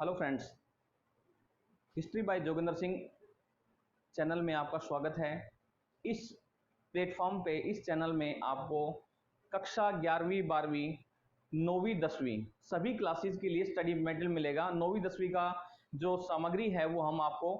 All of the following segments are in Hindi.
Hello friends, history by Joginder Singh channel में आपका स्वागत है। इस प्लेटफॉर्म पे, इस चैनल में आपको कक्षा 11वीं 12वीं 9वीं 10वीं सभी क्लासेस के लिए स्टडी मटेरियल मिलेगा। 9वीं 10वीं का जो सामग्री है वो हम आपको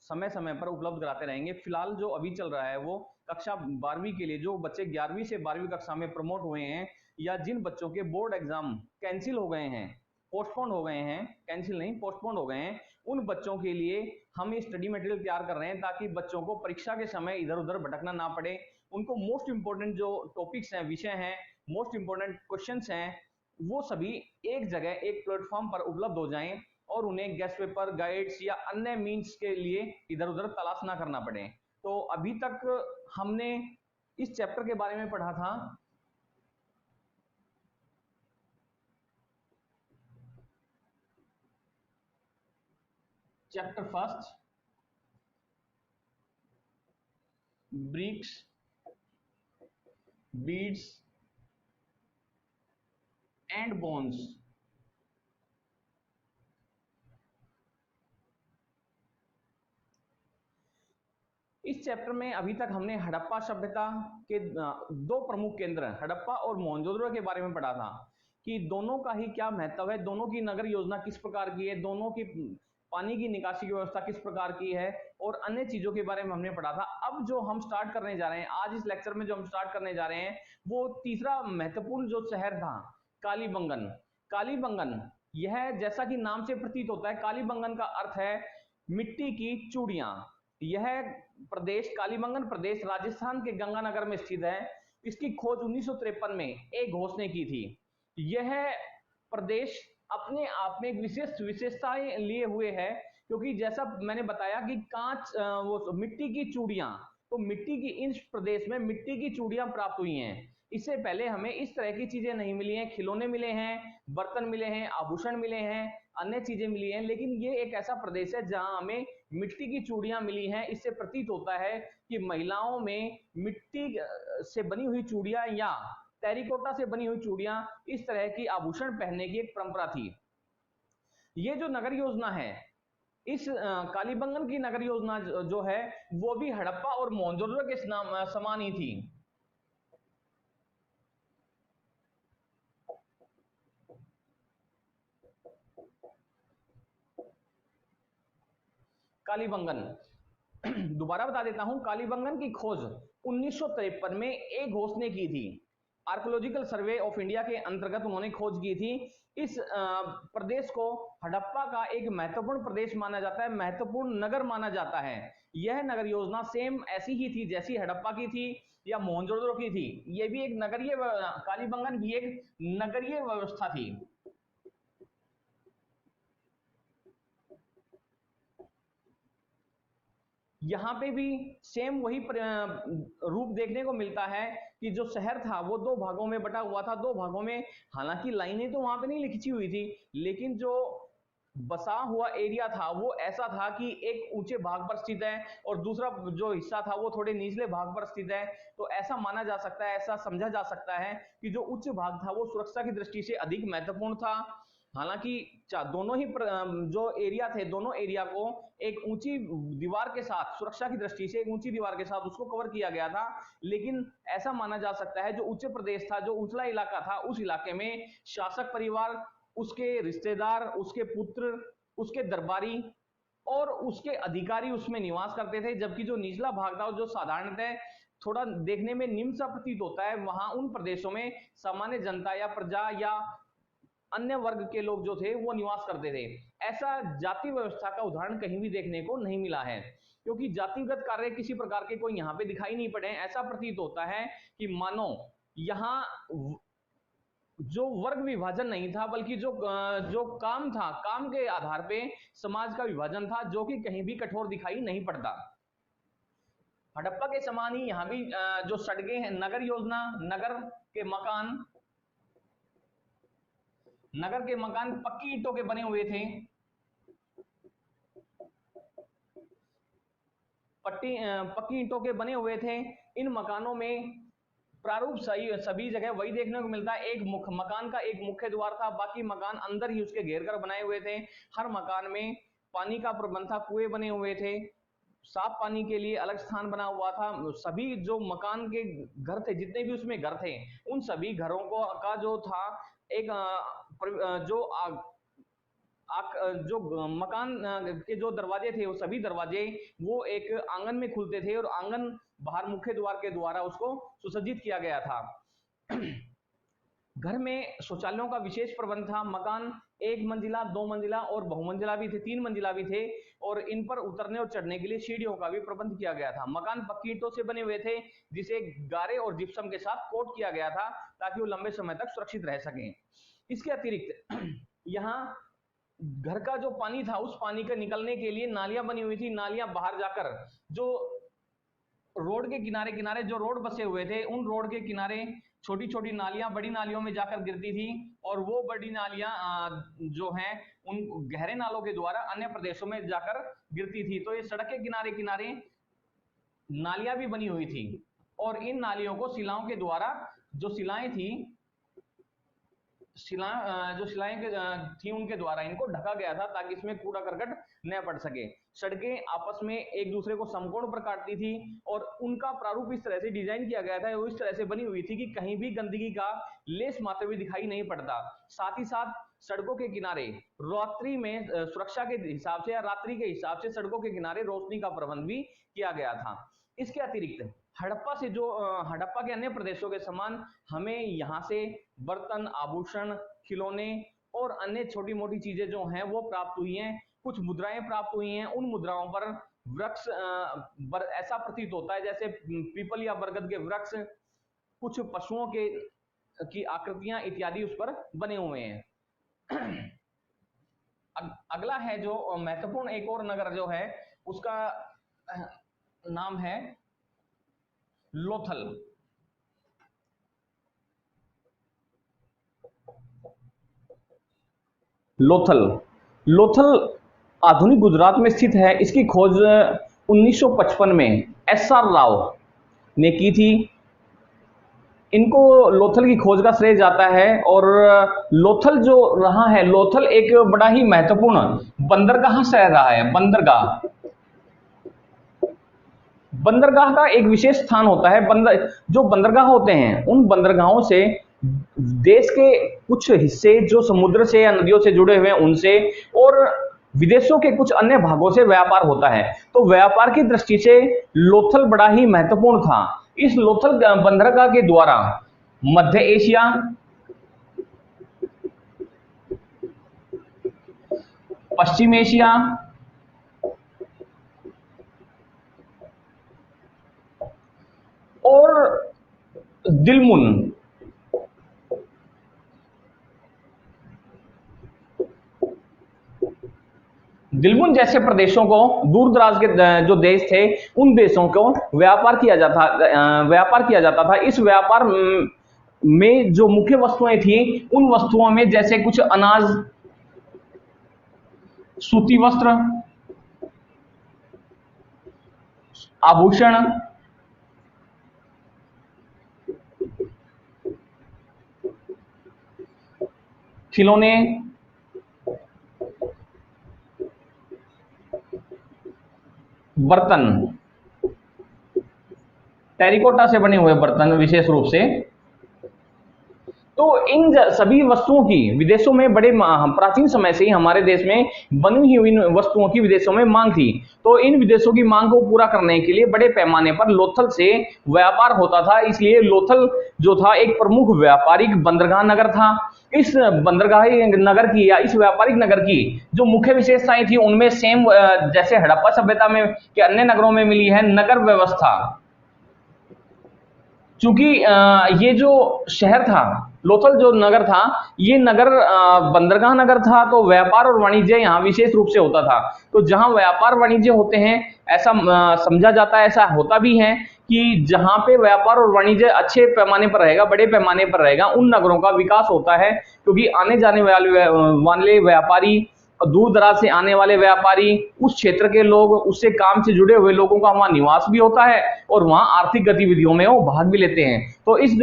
समय समय पर उपलब्ध कराते रहेंगे। फिलहाल जो अभी चल रहा है वो कक्षा 12वीं के लिए जो बच्चे 11वीं से 12वीं कक्षा में प्रमोट हुए हैं या जिन बच्चों के बोर्ड एग्जाम कैंसिल हो गए हैं, पोस्टपोन हो गए हैं, कैंसिल नहीं पोस्टपोन हो गए हैं, उन बच्चों के लिए हम ये स्टडी मटेरियल तैयार कर रहे हैं ताकि बच्चों को परीक्षा के समय इधर उधर भटकना ना पड़े। उनको मोस्ट इंपोर्टेंट जो टॉपिक्स हैं, विषय हैं, मोस्ट इंपोर्टेंट क्वेश्चंस हैं, वो सभी एक जगह एक प्लेटफॉर्म पर उपलब्ध हो जाएं और उन्हें गेस्ट पेपर, गाइड्स या अन्य मीन्स के लिए इधर उधर तलाश ना करना पड़े। तो अभी तक हमने इस चैप्टर के बारे में पढ़ा था chapter first, bricks, beads and bones. इस चैप्टर में अभी तक हमने हड़प्पा सभ्यता के दो प्रमुख केंद्र हड़प्पा और मोहनजोदड़ो के बारे में पढ़ा था कि दोनों का ही क्या महत्व है, दोनों की नगर योजना किस प्रकार की है, दोनों की पानी की निकासी की व्यवस्था किस प्रकार की है और अन्य चीजों के बारे में हमने पढ़ा था। अब जो हम स्टार्ट करने जा रहे हैं आज इस लेक्चर में, जो हम स्टार्ट करने जा रहे हैं वो तीसरा महत्वपूर्ण जो शहर था कालीबंगन। कालीबंगन, यह जैसा कि नाम से प्रतीत होता है, कालीबंगन का अर्थ है मिट्टी की चूड़ियां। यह प्रदेश कालीबंगन प्रदेश राजस्थान के गंगानगर में स्थित है। इसकी खोज 1953 में एक घोष ने की थी। यह प्रदेश अपने आप में एक विशेष विशेषताएं लिए हुए है क्योंकि जैसा मैंने बताया कि कांच वो मिट्टी की चूड़ियां, तो मिट्टी की इस प्रदेश में मिट्टी की चूड़ियां प्राप्त हुई हैं। इससे पहले हमें इस तरह की चीजें नहीं मिली हैं। खिलौने मिले हैं, बर्तन मिले हैं, आभूषण मिले हैं, अन्य चीजें मिली हैं, लेकिन ये एक ऐसा प्रदेश है जहां हमें मिट्टी की चूड़ियां मिली हैं। इससे प्रतीत होता है कि महिलाओं में मिट्टी से बनी हुई चूड़ियां या टेरिकोटा से बनी हुई चूड़ियां, इस तरह की आभूषण पहनने की एक परंपरा थी। ये जो नगर योजना है, इस कालीबंगन की नगर योजना जो है वो भी हड़प्पा और मोहनजोदड़ो के समान ही थी। कालीबंगन दोबारा बता देता हूं, कालीबंगन की खोज 1953 में एक घोष ने की थी। आर्कोलॉजिकल सर्वे ऑफ इंडिया के अंतर्गत उन्होंने खोज की थी। इस प्रदेश को हड़प्पा का एक महत्वपूर्ण प्रदेश माना जाता है, महत्वपूर्ण नगर माना जाता है। यह नगर योजना सेम ऐसी ही थी जैसी हड़प्पा की थी या मोहनजोदड़ो की थी। यह भी एक नगरीय, कालीबंगन भी एक नगरीय व्यवस्था थी। यहां पे भी सेम वही रूप देखने को मिलता है कि जो शहर था वो दो भागों में बटा हुआ था। दो भागों में, हालांकि लाइनें तो वहां पे नहीं लिखी हुई थी, लेकिन जो बसा हुआ एरिया था वो ऐसा था कि एक ऊंचे भाग पर स्थित है और दूसरा जो हिस्सा था वो थोड़े निचले भाग पर स्थित है। तो ऐसा माना जा सकता है, ऐसा समझा जा सकता है कि जो उच्च भाग था वो सुरक्षा की दृष्टि से अधिक महत्वपूर्ण था। हालांकि दोनों ही जो एरिया थे, दोनों एरिया को एक ऊंची दीवार के साथ, सुरक्षा की दृष्टि से एक ऊंची दीवार के साथ उसको कवर किया गया था। लेकिन ऐसा माना जा सकता है जो उच्च प्रदेश था, जो उछला इलाका था, उस इलाके में शासक परिवार, उसके रिश्तेदार, उसके पुत्र, उसके दरबारी और उसके अधिकारी उसमें निवास करते थे। जबकि जो निचला भाग था, जो साधारणतः थोड़ा देखने में निम्न सा प्रतीत होता है, वहां उन प्रदेशों में सामान्य जनता या प्रजा या अन्य वर्ग के लोग जो थे वो निवास करते थे। ऐसा जाति व्यवस्था का उदाहरण कहीं भी देखने को नहीं मिला है क्योंकि जातिगत कार्य किसी प्रकार के कोई यहां पे दिखाई नहीं पड़े। ऐसा प्रतीत होता है कि मानो यहां जो वर्ग विभाजन नहीं था बल्कि जो काम था, काम के आधार पे समाज का विभाजन था, जो कि कहीं भी कठोर दिखाई नहीं पड़ता। हड़प्पा के समान ही यहां भी जो सड़कें हैं, नगर योजना, नगर के मकान पक्की ईंटों के बने हुए थे। पक्की ईंटों के बने हुए थे। इन मकानों में प्रारूप सही सभी जगह वही देखने को मिलता है। एक मकान का एक मुख्य द्वार था, बाकी मकान अंदर ही उसके घेर कर बनाए हुए थे। हर मकान में पानी का प्रबंध था, कुएं बने हुए थे, साफ पानी के लिए अलग स्थान बना हुआ था। सभी जो मकान के घर थे, जितने भी उसमें घर थे, उन सभी घरों को का जो था एक जो जो मकान के जो दरवाजे थे, वो सभी दरवाजे वो एक आंगन में खुलते थे और आंगन बाहर मुख्य द्वार के द्वारा उसको सुसज्जित किया गया था। घर में शौचालयों का विशेष प्रबंध था। मकान एक मंजिला, दो मंजिला और बहुमंजिला भी थे, तीन मंजिला भी थे, और इन पर उतरने और चढ़ने के लिए सीढ़ियों का भी प्रबंध किया गया था। मकान पक्की ईंटों से बने हुए थे, जिसे गारे और जिप्सम के साथ कोट किया गया था ताकि वो लंबे समय तक सुरक्षित रह सकें। इसके अतिरिक्त यहाँ घर का जो पानी था, उस पानी के निकलने के लिए नालियां बनी हुई थी। नालियां बाहर जाकर जो रोड के किनारे किनारे जो रोड बसे हुए थे, उन रोड के किनारे छोटी छोटी नालियां बड़ी नालियों में जाकर गिरती थी, और वो बड़ी नालियां जो हैं उन गहरे नालों के द्वारा अन्य प्रदेशों में जाकर गिरती थी। तो ये सड़क के किनारे किनारे नालियां भी बनी हुई थी, और इन नालियों को शिलाओं के द्वारा, जो शिलाएं थी, जो शिलाएं थी उनके द्वारा इनको ढका गया था ताकि इसमें कूड़ा करकट न पड़ सके। सड़कें आपस में एक दूसरे को समकोण पर काटती थी, और उनका प्रारूप इस तरह से डिजाइन किया गया था, वो इस तरह से बनी हुई थी कि कहीं भी गंदगी का लेस मात्र भी दिखाई नहीं पड़ता। साथ ही साथ सड़कों के किनारे रात्रि में सुरक्षा के हिसाब से या रात्रि के हिसाब से सड़कों के किनारे रोशनी का प्रबंध भी किया गया था। इसके अतिरिक्त हड़प्पा के अन्य प्रदेशों के समान हमें यहाँ से बर्तन, आभूषण, खिलौने और अन्य छोटी मोटी चीजें जो हैं वो प्राप्त हुई हैं। कुछ मुद्राएं प्राप्त हुई हैं। उन मुद्राओं पर वृक्ष ऐसा प्रतीत होता है जैसे पीपल या बरगद के वृक्ष, कुछ पशुओं के की आकृतियां इत्यादि उस पर बने हुए हैं। अगला है जो महत्वपूर्ण एक और नगर जो है, उसका नाम है लोथल। लोथल आधुनिक गुजरात में स्थित है। इसकी खोज 1955 में एस.आर. राव ने की थी। इनको लोथल की खोज का श्रेय जाता है, और लोथल जो रहा है, लोथल एक बड़ा ही महत्वपूर्ण बंदरगाह शहर रहा है। बंदरगाह का एक विशेष स्थान होता है। जो बंदरगाह होते हैं, उन बंदरगाहों से देश के कुछ हिस्से जो समुद्र से या नदियों से जुड़े हुए हैं उनसे, और विदेशों के कुछ अन्य भागों से व्यापार होता है। तो व्यापार की दृष्टि से लोथल बड़ा ही महत्वपूर्ण था। इस लोथल बंदरगाह के द्वारा मध्य एशिया, पश्चिम एशिया और दिलमुन जैसे प्रदेशों को, दूर दराज के जो देश थे, उन देशों को व्यापार किया जाता था। इस व्यापार में जो मुख्य वस्तुएं थी, उन वस्तुओं में जैसे कुछ अनाज, सूती वस्त्र, आभूषण, खिलौने, बर्तन, टेरिकोटा से बने हुए बर्तन विशेष रूप से। तो इन सभी वस्तुओं की विदेशों में बड़े प्राचीन समय से ही हमारे देश में बनी हुई वस्तुओं की विदेशों में मांग थी। तो इन विदेशों की मांग को पूरा करने के लिए बड़े पैमाने पर लोथल से व्यापार होता था। इसलिए लोथल जो था एक प्रमुख व्यापारिक बंदरगाह नगर था। इस बंदरगाही नगर की या इस व्यापारिक नगर की जो मुख्य विशेषताएं थी, उनमें सेम जैसे हड़प्पा सभ्यता में के अन्य नगरों में मिली है, नगर व्यवस्था। चूंकि ये जो शहर था, लोथल जो नगर था, ये नगर बंदरगाह नगर था, तो व्यापार और वाणिज्य यहाँ विशेष रूप से होता था। तो जहाँ व्यापार वाणिज्य होते हैं, ऐसा समझा जाता है, ऐसा होता भी है कि जहाँ पे व्यापार और वाणिज्य अच्छे पैमाने पर रहेगा, बड़े पैमाने पर रहेगा, उन नगरों का विकास होता है, क्योंकि आने जाने वाले व्यापारी दूर दराज से आने वाले व्यापारी, उस क्षेत्र के लोग, उससे काम से जुड़े हुए लोगों का वहां निवास भी होता है और वहां आर्थिक गतिविधियों में वो भाग भी लेते हैं। तो इस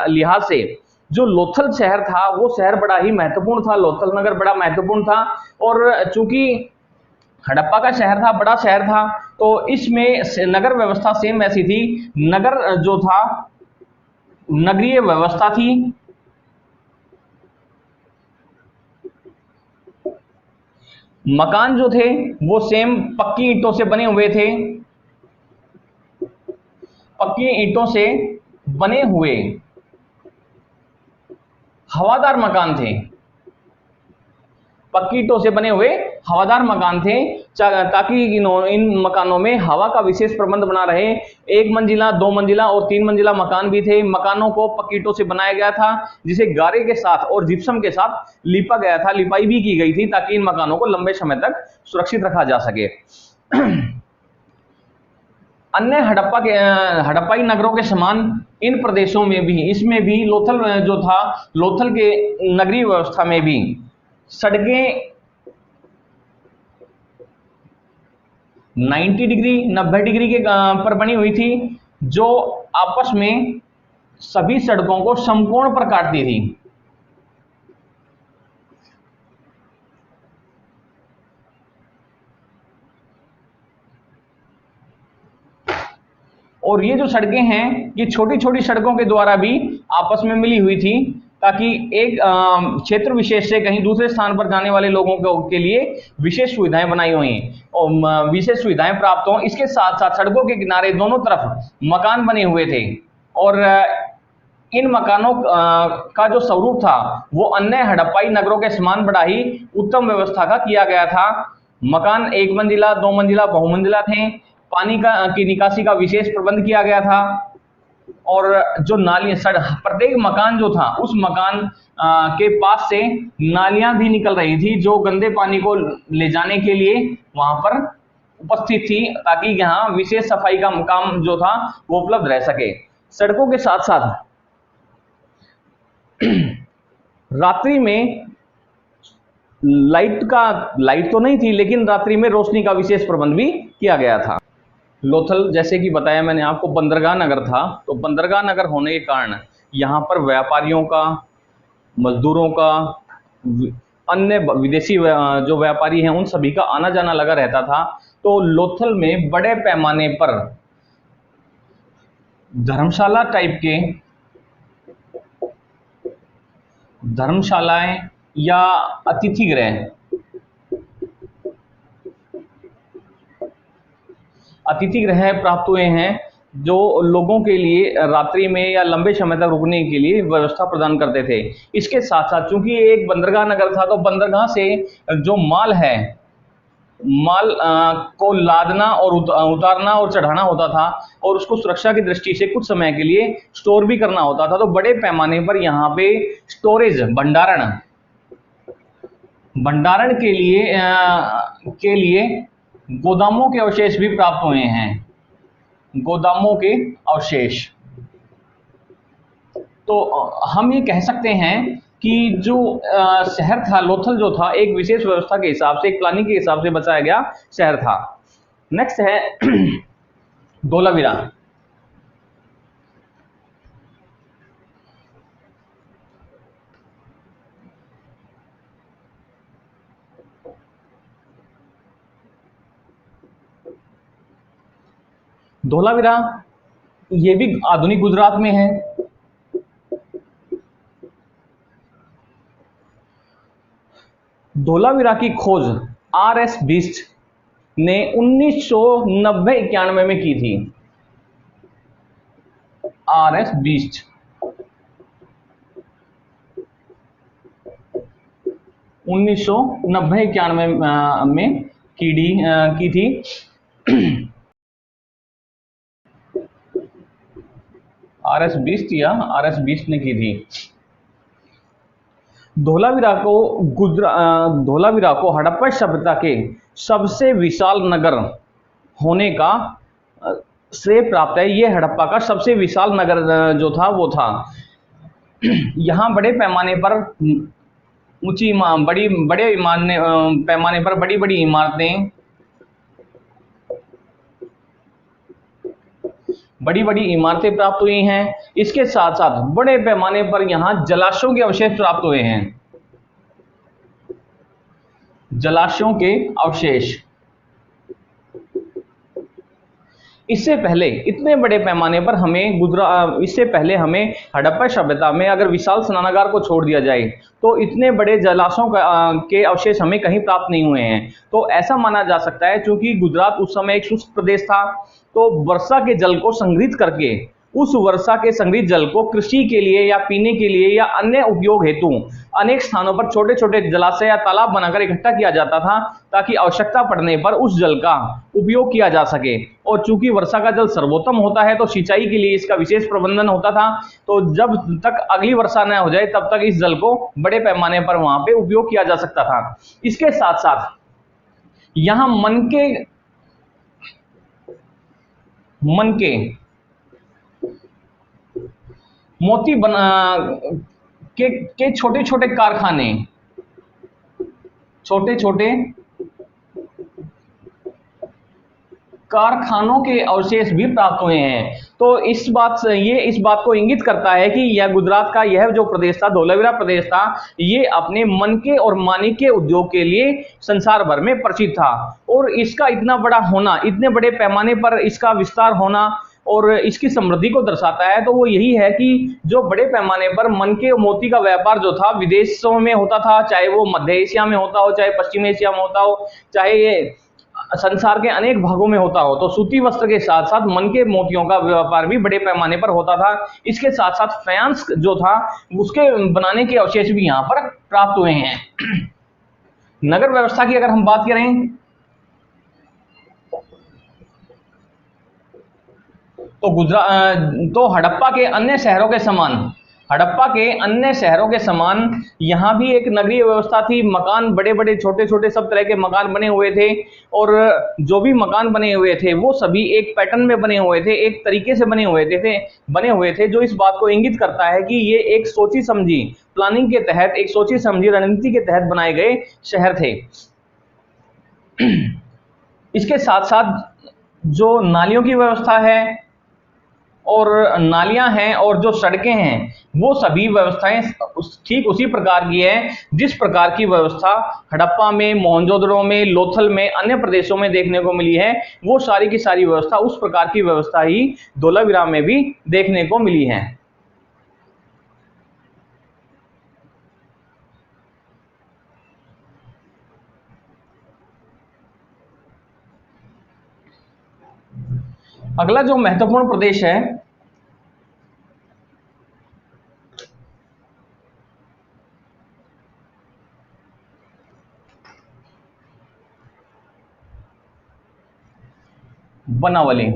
लिहाज से जो लोथल शहर था वो शहर बड़ा ही महत्वपूर्ण था, लोथल नगर बड़ा महत्वपूर्ण था। और चूंकि हड़प्पा का शहर था, बड़ा शहर था, तो इसमें नगर व्यवस्था सेम ऐसी थी। नगर जो था, नगरीय व्यवस्था थी। मकान जो थे वो सेम पक्की ईंटों से बने हुए थे, पक्की ईंटों से बने हुए हवादार मकान थे, पक्की ईंटों से बने हुए हवादार मकान थे, ताकि इन मकानों में हवा का विशेष प्रबंध बना रहे। एक मंजिला, दो मंजिला और तीन मंजिला मकान भी थे। मकानों को पक्की ईंटों से बनाया गया था, जिसे गारे के साथ और जिप्सम के साथ लिपा गया था, लिपाई भी की गई थी, ताकि इन मकानों को लंबे समय तक सुरक्षित रखा जा सके। अन्य हड़प्पाई नगरों के समान इन प्रदेशों में भी, इसमें भी लोथल जो था, लोथल के नगरीय व्यवस्था में भी सड़कें 90 डिग्री, 90 डिग्री के पर बनी हुई थी, जो आपस में सभी सड़कों को समकोण पर काटती थी। और ये जो सड़कें हैं, ये छोटी छोटी सड़कों के द्वारा भी आपस में मिली हुई थी, ताकि एक क्षेत्र विशेष से कहीं दूसरे स्थान पर जाने वाले लोगों के लिए विशेष सुविधाएं बनाई हुई हैं और विशेष सुविधाएं प्राप्त हों। इसके साथ साथ सड़कों के किनारे दोनों तरफ मकान बने हुए थे, और इन मकानों का जो स्वरूप था वो अन्य हड़प्पाई नगरों के समान बड़ा ही उत्तम व्यवस्था का किया गया था। मकान एक मंजिला, दो मंजिला, बहुमंजिला थे। पानी की निकासी का विशेष प्रबंध किया गया था, और जो नाली, प्रत्येक मकान जो था उस मकान के पास से नालियां भी निकल रही थी, जो गंदे पानी को ले जाने के लिए वहां पर उपस्थित थी, ताकि यहाँ विशेष सफाई का काम जो था वो उपलब्ध रह सके। सड़कों के साथ साथ रात्रि में लाइट तो नहीं थी, लेकिन रात्रि में रोशनी का विशेष प्रबंध भी किया गया था। लोथल, जैसे कि बताया मैंने आपको, बंदरगाह नगर था, तो बंदरगाह नगर होने के कारण यहाँ पर व्यापारियों का, मजदूरों का, अन्य विदेशी जो व्यापारी हैं उन सभी का आना जाना लगा रहता था। तो लोथल में बड़े पैमाने पर धर्मशाला टाइप के, धर्मशालाएं या अतिथि गृह, अतिथि गृह प्राप्त हुए हैं, जो लोगों के लिए रात्रि में या लंबे समय तक रुकने के लिए व्यवस्था प्रदान करते थे। इसके साथ साथ चूंकि एक बंदरगाह नगर था, तो बंदरगाह से जो माल है, माल को लादना और उतारना और चढ़ाना होता था, और उसको सुरक्षा की दृष्टि से कुछ समय के लिए स्टोर भी करना होता था। तो बड़े पैमाने पर यहाँ पे स्टोरेज, भंडारण के लिए गोदामों के अवशेष भी प्राप्त हुए हैं, गोदामों के अवशेष। तो हम ये कह सकते हैं कि जो शहर था लोथल, जो था एक विशेष व्यवस्था के हिसाब से, एक प्लानिंग के हिसाब से बसाया गया शहर था। नेक्स्ट है धोलावीरा। धोलावीरा ये भी आधुनिक गुजरात में है। धोलावीरा की खोज आर.एस. बिष्ट ने 1990-91 में की थी। आर.एस. बिष्ट 1990-91 में की थी। आर.एस. बिष्ट ने की थी। धोलावीरा को हड़प्पा सभ्यता के सबसे विशाल नगर होने का श्रेय प्राप्त है। ये हड़प्पा का सबसे विशाल नगर जो था वो था। यहाँ बड़े पैमाने पर ऊंची बड़ी बड़े पैमाने पर बड़ी बड़ी इमारतें, बड़ी बड़ी इमारतें प्राप्त हुई हैं। इसके साथ साथ बड़े पैमाने पर यहाँ जलाशयों के अवशेष प्राप्त हुए हैं, जलाशयों के अवशेष। इससे पहले इतने बड़े पैमाने पर इससे पहले हमें हड़प्पा सभ्यता में अगर विशाल स्नानागार को छोड़ दिया जाए तो इतने बड़े जलाशयों के अवशेष हमें कहीं प्राप्त नहीं हुए हैं। तो ऐसा माना जा सकता है, चूंकि गुजरात उस समय एक शुष्क प्रदेश था, तो वर्षा के जल को संग्रहित करके उस वर्षा के संग्रहित जल को कृषि के लिए या पीने के लिए या अन्य उपयोग हेतु अनेक स्थानों पर छोटे छोटे जलाशय या तालाब बनाकर इकट्ठा किया जाता था, ताकि आवश्यकता पड़ने पर उस जल का उपयोग किया जा सके। और चूंकि वर्षा का जल सर्वोत्तम होता है तो सिंचाई के लिए इसका विशेष प्रबंधन होता था। तो जब तक अगली वर्षा न हो जाए तब तक इस जल को बड़े पैमाने पर वहां पे उपयोग किया जा सकता था। इसके साथ साथ यहां मन के मोती बना के छोटे छोटे कारखाने, छोटे छोटे कारखानों के अवशेष भी प्राप्त हुए हैं। तो इस बात को इंगित करता है कि यह गुजरात का यह जो प्रदेश था, धोलावीरा प्रदेश था, ये अपने मनके और माणिक्य उद्योग के लिए संसार भर में प्रसिद्ध था। और इसका इतना बड़ा होना, इतने बड़े पैमाने पर इसका विस्तार होना और इसकी समृद्धि को दर्शाता है, तो वो यही है कि जो बड़े पैमाने पर मनके और मोती का व्यापार जो था विदेशों में होता था, चाहे वो मध्य एशिया में होता हो, चाहे पश्चिम एशिया में होता हो, चाहे ये संसार के अनेक भागों में होता हो, तो सूती वस्त्र के साथ साथ मन के मोतियों का व्यापार भी बड़े पैमाने पर होता था। इसके साथ साथ फैंस जो था उसके बनाने के अवशेष भी यहाँ पर प्राप्त हुए हैं। नगर व्यवस्था की अगर हम बात करें तो हड़प्पा के अन्य शहरों के समान यहाँ भी एक नगरीय व्यवस्था थी। मकान बड़े बड़े छोटे छोटे सब तरह के मकान बने हुए थे, और जो भी मकान बने हुए थे वो सभी एक पैटर्न में बने हुए थे, एक तरीके से बने हुए थे, जो इस बात को इंगित करता है कि ये एक सोची समझी प्लानिंग के तहत, एक सोची समझी रणनीति के तहत बनाए गए शहर थे। इसके साथ साथ जो नालियों की व्यवस्था है और नालियां हैं और जो सड़कें हैं वो सभी व्यवस्थाएं ठीक उसी प्रकार की है जिस प्रकार की व्यवस्था हड़प्पा में, मोहनजोदड़ो में, लोथल में, अन्य प्रदेशों में देखने को मिली है। वो सारी की सारी व्यवस्था उस प्रकार की व्यवस्था ही धोलावीरा में भी देखने को मिली है। अगला जो महत्वपूर्ण प्रदेश है बनावली।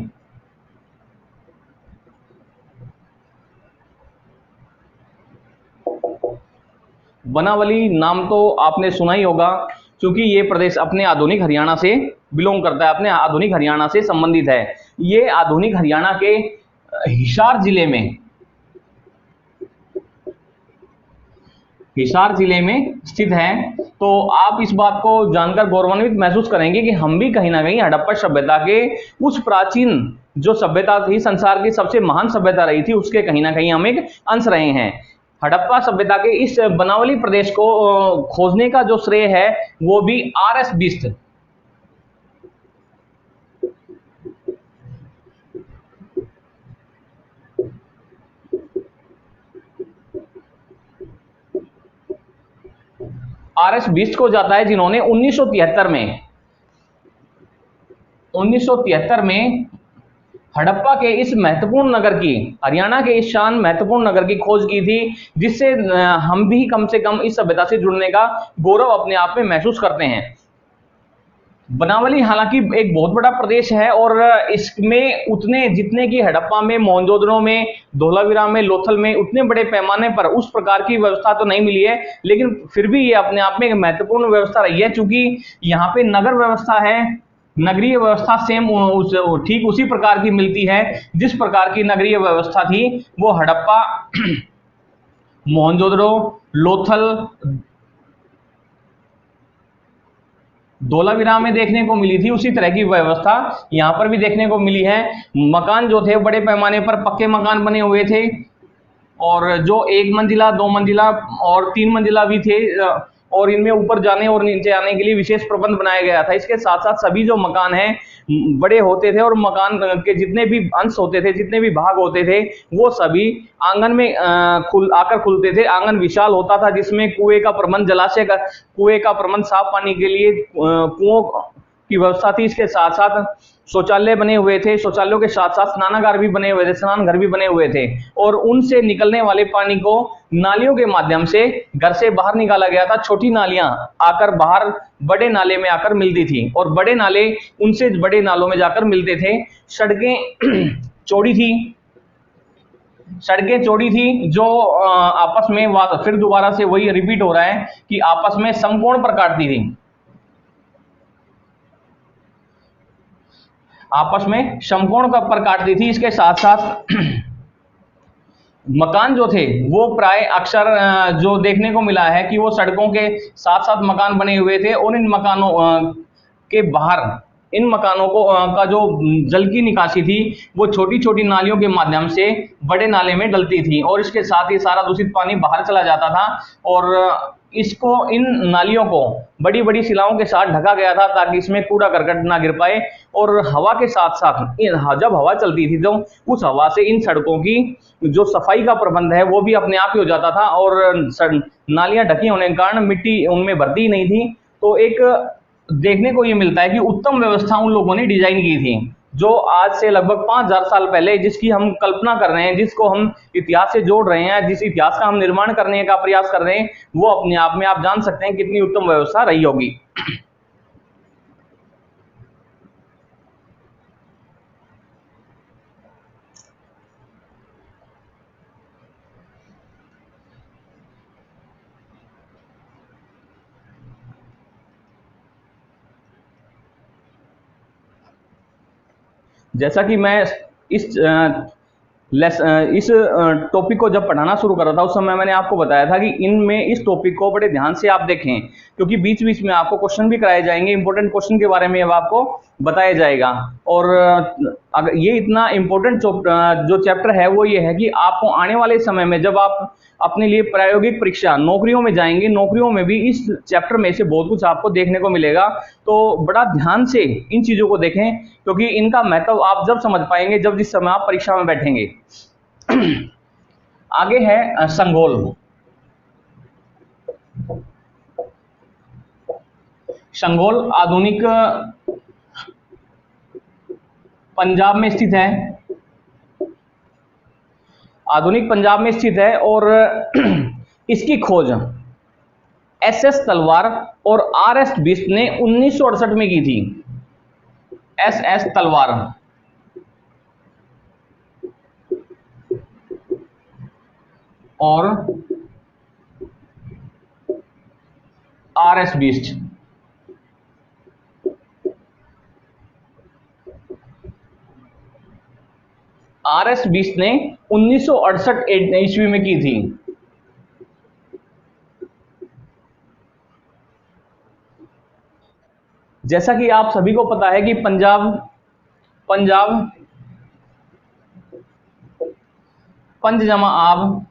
बनावली नाम तो आपने सुना ही होगा, क्योंकि ये प्रदेश अपने आधुनिक हरियाणा से बिलोंग करता है, अपने आधुनिक हरियाणा से संबंधित है। ये आधुनिक हरियाणा के हिसार जिले में स्थित है। तो आप इस बात को जानकर गौरवान्वित महसूस करेंगे कि हम भी कहीं ना कहीं हड़प्पा सभ्यता के उस प्राचीन जो सभ्यता थी, संसार की सबसे महान सभ्यता रही थी, उसके कहीं ना कहीं हम एक अंश रहे हैं। हड़प्पा सभ्यता के इस बनावली प्रदेश को खोजने का जो श्रेय है वो भी आर.एस. बिष्ट, आर.एस. बिष्ट को जाता है, जिन्होंने 1973 में हड़प्पा के इस महत्वपूर्ण नगर की, हरियाणा के इस शान महत्वपूर्ण नगर की खोज की थी, जिससे हम भी कम से कम इस सभ्यता से जुड़ने का गौरव अपने आप में महसूस करते हैं। बनावली हालांकि एक बहुत बड़ा प्रदेश है और इसमें उतने जितने की हड़प्पा में, मोहनजोदड़ो में, धोलावीरा में, लोथल में उतने बड़े पैमाने पर उस प्रकार की व्यवस्था तो नहीं मिली है, लेकिन फिर भी ये अपने आप में एक महत्वपूर्ण व्यवस्था रही है। चूंकि यहाँ पे नगर व्यवस्था है, नगरीय व्यवस्था सेम ठीक उसी प्रकार की मिलती है जिस प्रकार की नगरीय व्यवस्था थी वो हड़प्पा, मोहनजोदड़ो, लोथल, धोलावीरा में देखने को मिली थी, उसी तरह की व्यवस्था यहाँ पर भी देखने को मिली है। मकान जो थे बड़े पैमाने पर पक्के मकान बने हुए थे, और जो 1 मंजिला, 2 मंजिला और 3 मंजिला भी थे, और इनमें ऊपर जाने और नीचे आने के लिए विशेष प्रबंध बनाया गया था। इसके साथ साथ सभी जो मकान हैं बड़े होते थे, और मकान के जितने भी अंश होते थे, जितने भी भाग होते थे, वो सभी आंगन में आकर खुलते थे। आंगन विशाल होता था, जिसमें कुएं का प्रबंध, जलाशय का कुएं का प्रबंध, साफ पानी के लिए कुओं की व्यवस्था थी। इसके साथ साथ शौचालय बने हुए थे, शौचालयों के साथ साथ स्नानागार भी बने हुए थे, स्नान घर भी बने हुए थे, और उनसे निकलने वाले पानी को नालियों के माध्यम से घर से बाहर निकाला गया था। छोटी नालियां आकर बाहर बड़े नाले में आकर मिलती थी, और बड़े नाले उनसे बड़े नालों में जाकर मिलते थे। सड़कें चौड़ी थी, जो आपस में फिर दोबारा से वही रिपीट हो रहा है कि आपस में समकोण पर काटती थी, आपस में समकोण पर काटती थी। इसके साथ साथ मकान जो थे वो प्राय अक्सर जो देखने को मिला है कि वो सड़कों के साथ साथ मकान बने हुए थे, और इन मकानों के बाहर, इन मकानों को का जो जल की निकासी थी वो छोटी छोटी नालियों के माध्यम से बड़े नाले में डलती थी, और इसके साथ ही सारा दूषित पानी बाहर चला जाता था। और इसको, इन नालियों को बड़ी बड़ी शिलाओं के साथ ढका गया था, ताकि इसमें कूड़ा करकट ना गिर पाए। और हवा के साथ साथ जब हवा चलती थी तो उस हवा से इन सड़कों की जो सफाई का प्रबंध है वो भी अपने आप ही हो जाता था, और नालियां ढकी होने के कारण मिट्टी उनमें भरती नहीं थी। तो एक देखने को ये मिलता है कि उत्तम व्यवस्था उन लोगों ने डिजाइन की थी, जो आज से लगभग 5000 साल पहले जिसकी हम कल्पना कर रहे हैं, जिसको हम इतिहास से जोड़ रहे हैं, जिस इतिहास का हम निर्माण करने का प्रयास कर रहे हैं, वो अपने आप में आप जान सकते हैं कितनी उत्तम व्यवस्था रही होगी। जैसा कि मैं इस टॉपिक को जब पढ़ाना शुरू कर रहा था, उस समय मैंने आपको बताया था कि इनमें इस टॉपिक को बड़े ध्यान से आप देखें, क्योंकि बीच बीच में आपको क्वेश्चन भी कराए जाएंगे, इंपॉर्टेंट क्वेश्चन के बारे में अब आपको बताया जाएगा। और अगर ये इतना इंपॉर्टेंट जो चैप्टर है वो ये है कि आपको आने वाले समय में जब आप अपने लिए प्रायोगिक परीक्षा नौकरियों में जाएंगे, नौकरियों में भी इस चैप्टर में से बहुत कुछ आपको देखने को मिलेगा। तो बड़ा ध्यान से इन चीजों को देखें, क्योंकि इनका महत्व आप जब समझ पाएंगे जब जिस समय आप परीक्षा में बैठेंगे। आगे है संघोल। संघोल आधुनिक पंजाब में स्थित है, आधुनिक पंजाब में स्थित है, और इसकी खोज एस तलवार और आर.एस. बिष्ट ने 1968 में की थी। एस तलवार और आर.एस. बिष्ट। आर.एस. बिष्ट ने 1968 ईस्वी में की थी। जैसा कि आप सभी को पता है कि पंजाब पंज जमा आब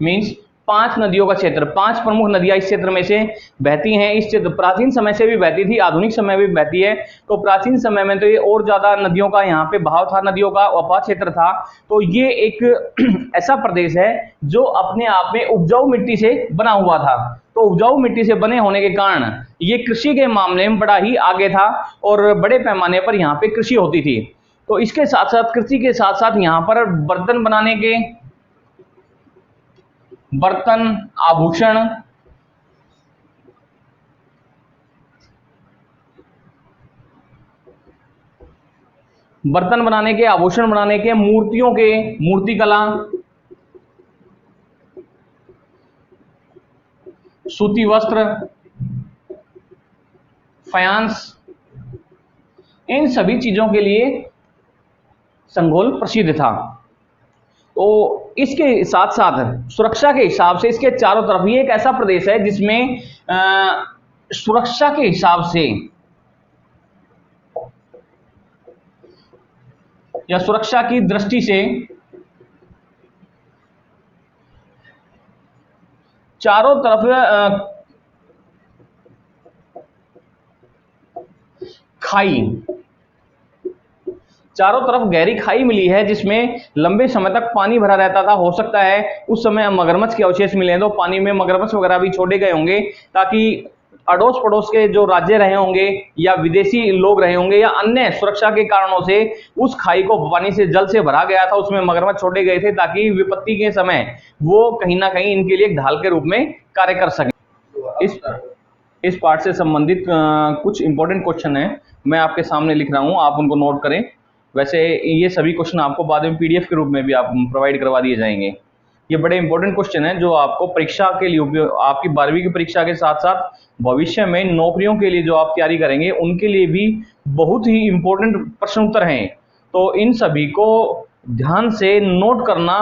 मीन्स 5 नदियों का क्षेत्र, 5 प्रमुख नदियां इस क्षेत्र में से बहती हैं। इस क्षेत्र प्राचीन समय से भी बहती थी, आधुनिक समय में भी बहती है। तो प्राचीन समय में तो ये और ज्यादा नदियों का यहाँ पे बहाव था, नदियों का अपार क्षेत्र था। तो ये एक ऐसा प्रदेश है जो अपने आप में उपजाऊ मिट्टी से बना हुआ था। तो उपजाऊ मिट्टी से बने होने के कारण ये कृषि के मामले में बड़ा ही आगे था, और बड़े पैमाने पर यहाँ पे कृषि होती थी। तो इसके साथ साथ, कृषि के साथ साथ यहाँ पर बर्तन बनाने के, बर्तन, आभूषण, बर्तन बनाने के, आभूषण बनाने के, मूर्तियों के, मूर्ति कला, सूती वस्त्र, फायांस, इन सभी चीजों के लिए संघोल प्रसिद्ध था। तो इसके साथ साथ सुरक्षा के हिसाब से इसके चारों तरफ ये एक ऐसा प्रदेश है जिसमें सुरक्षा के हिसाब से या सुरक्षा की दृष्टि से चारों तरफ खाई, चारों तरफ गहरी खाई मिली है जिसमें लंबे समय तक पानी भरा रहता था। हो सकता है उस समय मगरमच्छ के अवशेष मिले हैं, तो पानी में मगरमच्छ वगैरह भी छोड़े गए होंगे ताकि अड़ोस पड़ोस के जो राज्य रहे होंगे या विदेशी लोग रहे होंगे या अन्य सुरक्षा के कारणों से उस खाई को पानी से जल से भरा गया था, उसमें मगरमच्छ छोड़े गए थे ताकि विपत्ति के समय वो कहीं ना कहीं इनके लिए एक ढाल के रूप में कार्य कर सके। इस पार्ट से संबंधित कुछ इंपॉर्टेंट क्वेश्चन है, मैं आपके सामने लिख रहा हूं, आप उनको नोट करें। वैसे ये सभी क्वेश्चन आपको बाद में पीडीएफ के रूप में भी आप प्रोवाइड करवा दिए जाएंगे। ये बड़े इंपॉर्टेंट क्वेश्चन है जो आपको परीक्षा के लिए उपयोग, आपकी 12वीं की परीक्षा के साथ साथ भविष्य में नौकरियों के लिए जो आप तैयारी करेंगे उनके लिए भी बहुत ही इंपॉर्टेंट प्रश्न उत्तर हैं। तो इन सभी को ध्यान से नोट करना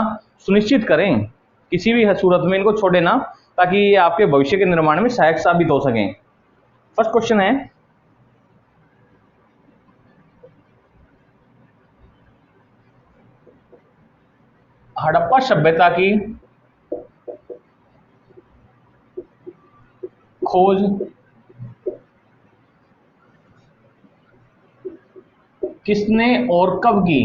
सुनिश्चित करें, किसी भी सूरत में इनको छोड़े ना, ताकि ये आपके भविष्य के निर्माण में सहायक साबित हो सकें। फर्स्ट क्वेश्चन है, हड़प्पा सभ्यता की खोज किसने और कब की?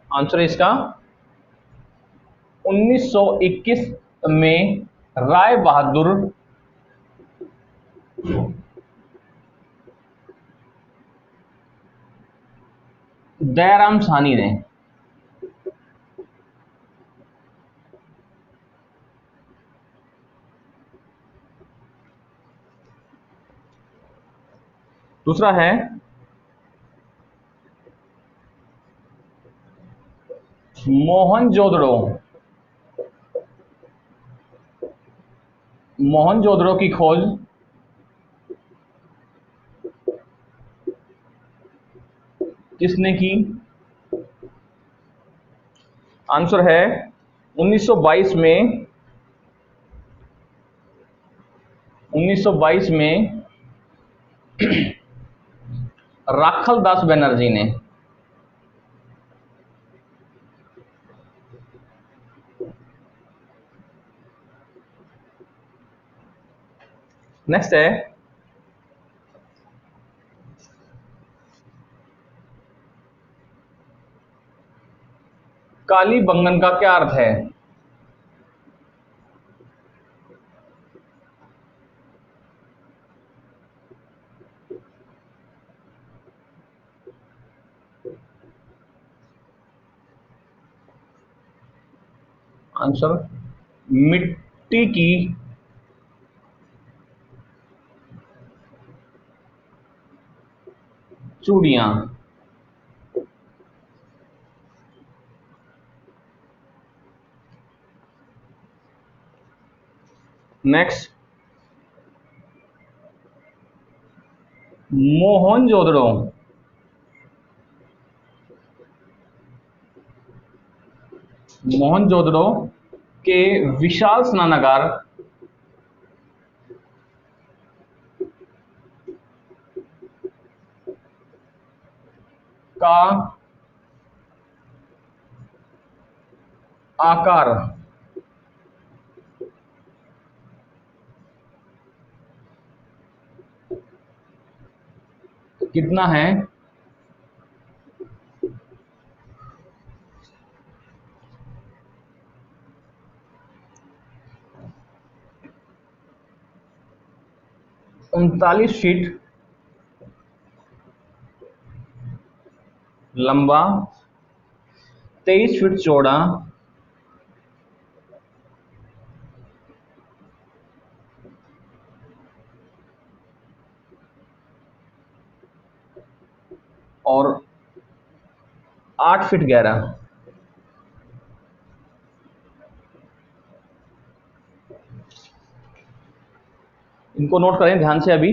आंसर है इसका 1921 में राय बहादुर दयाराम साहनी ने। दूसरा है, मोहनजोदड़ो मोहनजोदड़ो की खोज किसने की? आंसर है 1922 में 1922 में राखल दास बनर्जी ने। नेक्स्ट है, काली बंगन का क्या अर्थ है? आंसर मिट्टी की चूड़ियां। नेक्स्ट, मोहनजोदड़ो मोहनजोदड़ो के विशाल स्नानागार का आकार कितना है? उनतालीस फीट लंबा, 23 फीट चौड़ा और 8 फीट गहरा। इनको नोट करें ध्यान से अभी।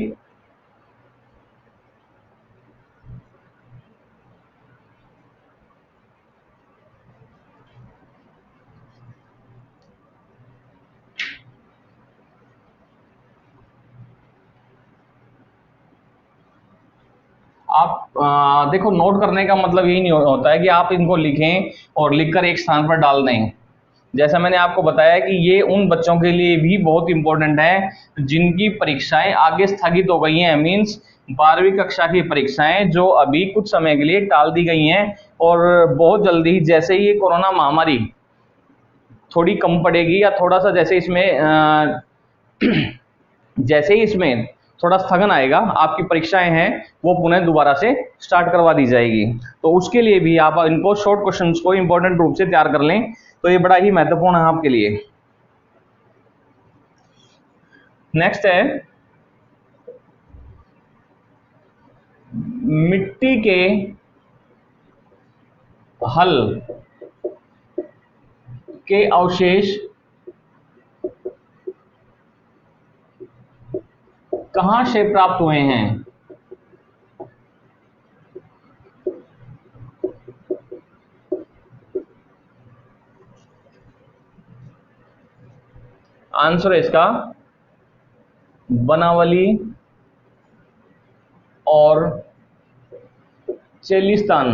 आप देखो, नोट करने का मतलब यही नहीं होता है कि आप इनको लिखें और लिखकर एक स्थान पर डाल दें। जैसा मैंने आपको बताया कि ये उन बच्चों के लिए भी बहुत इंपॉर्टेंट है जिनकी परीक्षाएं आगे स्थगित हो गई हैं, मीन्स 12वीं कक्षा की परीक्षाएं जो अभी कुछ समय के लिए टाल दी गई हैं, और बहुत जल्दी जैसे ही ये कोरोना महामारी थोड़ी कम पड़ेगी या थोड़ा सा जैसे इसमें जैसे ही इसमें थोड़ा स्थगन आएगा, आपकी परीक्षाएं हैं वो पुनः दोबारा से स्टार्ट करवा दी जाएगी। तो उसके लिए भी आप इनको शॉर्ट क्वेश्चंस को इंपॉर्टेंट रूप से तैयार कर लें, तो ये बड़ा ही महत्वपूर्ण है आपके लिए। नेक्स्ट है मिट्टी के हल के अवशेष कहां से प्राप्त हुए हैं? आंसर है इसका बनावली और चेलिस्तान।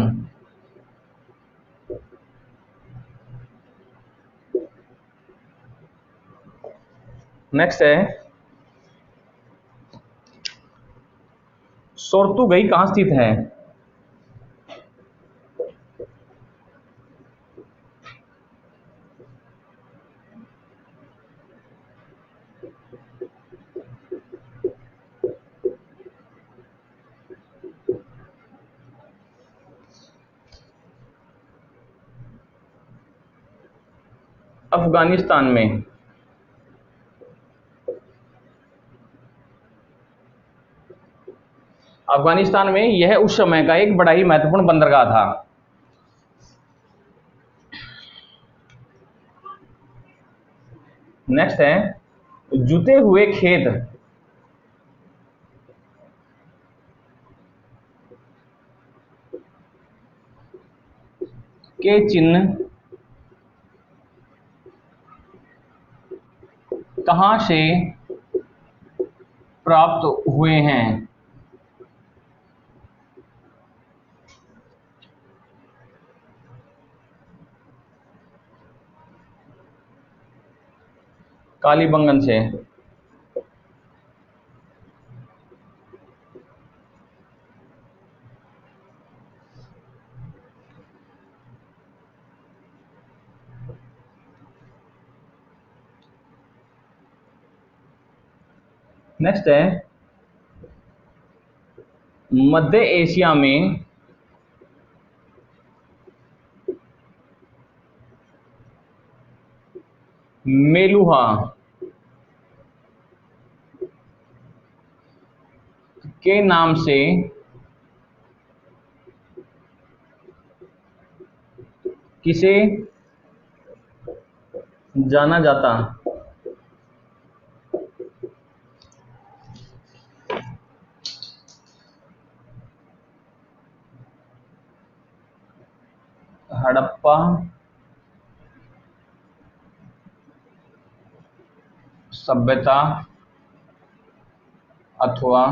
नेक्स्ट है सोर्तुगई कहां स्थित है? अफगानिस्तान में। अफगानिस्तान में यह उस समय का एक बड़ा ही महत्वपूर्ण बंदरगाह था। नेक्स्ट है जुते हुए खेत के चिन्ह कहां से प्राप्त हुए हैं? कालीबंगन से। नेक्स्ट है मध्य एशिया में मेलुहा के नाम से किसे जाना जाता? हड़प्पा सभ्यता अथवा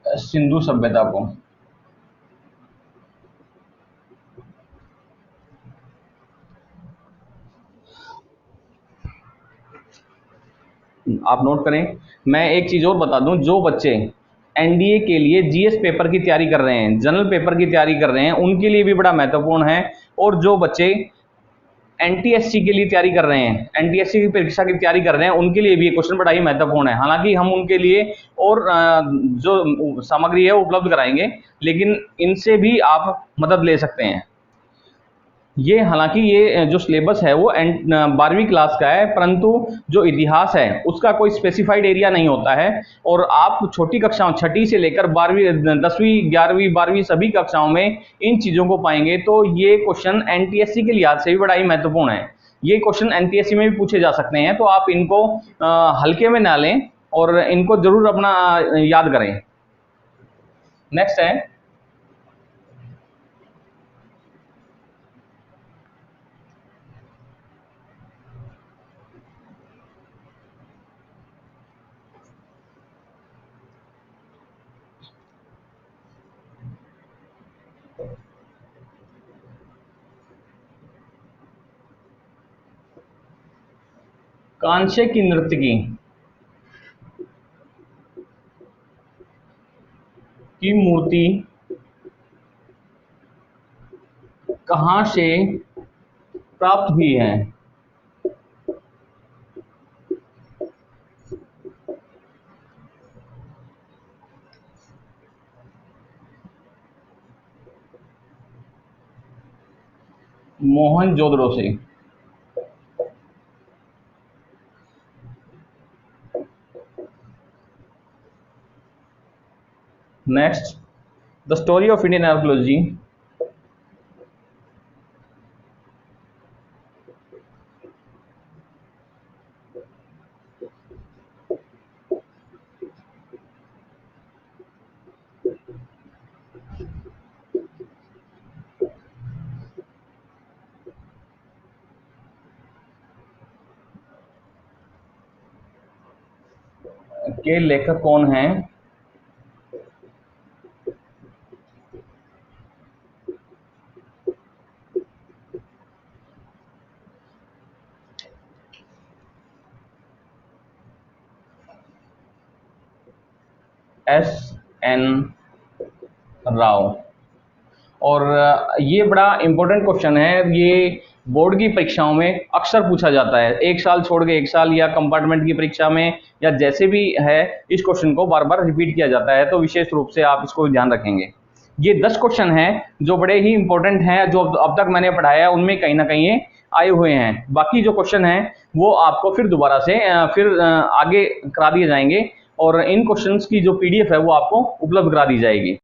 सिंधु सभ्यता को। आप नोट करें। मैं एक चीज और बता दूं, जो बच्चे एनडीए के लिए जीएस पेपर की तैयारी कर रहे हैं, जनरल पेपर की तैयारी कर रहे हैं, उनके लिए भी बड़ा महत्वपूर्ण है। और जो बच्चे एनटीएससी के लिए तैयारी कर रहे हैं, एनटीएससी की परीक्षा की तैयारी कर रहे हैं, उनके लिए भी ये क्वेश्चन बड़ा ही महत्वपूर्ण है। हालांकि हम उनके लिए और जो सामग्री है वो उपलब्ध कराएंगे, लेकिन इनसे भी आप मदद ले सकते हैं। ये हालांकि ये जो सिलेबस है वो 12वीं क्लास का है, परंतु जो इतिहास है उसका कोई स्पेसिफाइड एरिया नहीं होता है। और आप छोटी कक्षाओं 6ठी से लेकर 12वीं 10वीं 11वीं 12वीं सभी कक्षाओं में इन चीज़ों को पाएंगे। तो ये क्वेश्चन एनटीएससी के लिहाज से भी बड़ा ही महत्वपूर्ण है। ये क्वेश्चन एनटीएससी में भी पूछे जा सकते हैं, तो आप इनको हल्के में ना लें और इनको जरूर अपना याद करें। नेक्स्ट है कांसे की नर्तकी की मूर्ति कहाँ से प्राप्त हुई है? मोहनजोदड़ो से। Next, the story of Indian archaeology के लेखक कौन हैं? S.N. राव। और ये बड़ा इंपॉर्टेंट क्वेश्चन है, ये बोर्ड की परीक्षाओं में अक्सर पूछा जाता है, एक साल छोड़ के एक साल या कंपार्टमेंट की परीक्षा में या जैसे भी है, इस क्वेश्चन को बार बार रिपीट किया जाता है। तो विशेष रूप से आप इसको ध्यान रखेंगे। ये 10 क्वेश्चन हैं जो बड़े ही इंपॉर्टेंट हैं, जो अब तक मैंने पढ़ाया उनमें कहीं ना कहीं ये आए हुए हैं। बाकी जो क्वेश्चन हैं वो आपको फिर दोबारा से फिर आगे करा दिए जाएंगे और इन क्वेश्चंस की जो पीडीएफ है वो आपको उपलब्ध करा दी जाएगी।